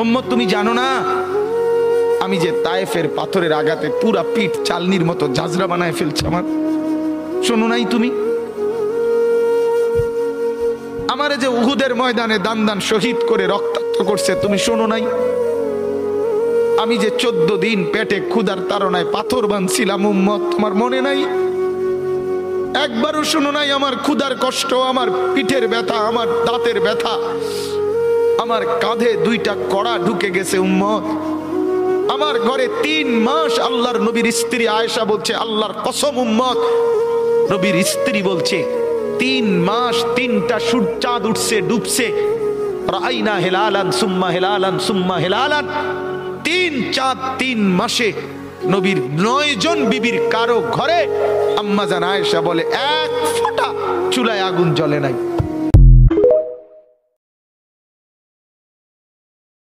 উম্মত তুমি জানো না আমি যে তায়েফের পাথরের আঘাতে পুরা পিঠ চালনির মতো ঝাঁঝরা বানায় ফেলছে আমার? শোনো নাই তুমি? আমারে যে উহুদের ময়দানে দান দান শহীদ করে রক্তাক্ত করছে, তুমি শোনো নাই? আমি যে 14 দিন পেটে ক্ষুধার তাড়নায় পাথর বাঁধছিলাম, উম্মত তোমার মনে নাই? একবারও শোনো নাই আমার ক্ষুধার কষ্ট, আমার পিঠের ব্যথা, আমার দাঁতের ব্যথা, আমার কাঁধে 2টা কড়া ঢুকে গেছে উম্মত। আমার ঘরে 3 মাস আল্লাহর নবীর স্ত্রী আয়েশা বলছে, আল্লাহর কসম উম্মত, নবীর স্ত্রী বলছে 3 মাস 3টা চাঁদ উঠছে ডুবছে, রাইনা হেলালান সুম্মা হেলালান সুম্মা হেলালান, 3 চাঁদ 3 মাসে নবীর 9 জন বিবির কারো ঘরে আম্মা জান আয়েশা বলে 1 ফোঁটা চুলায় আগুন জ্বলে নাই।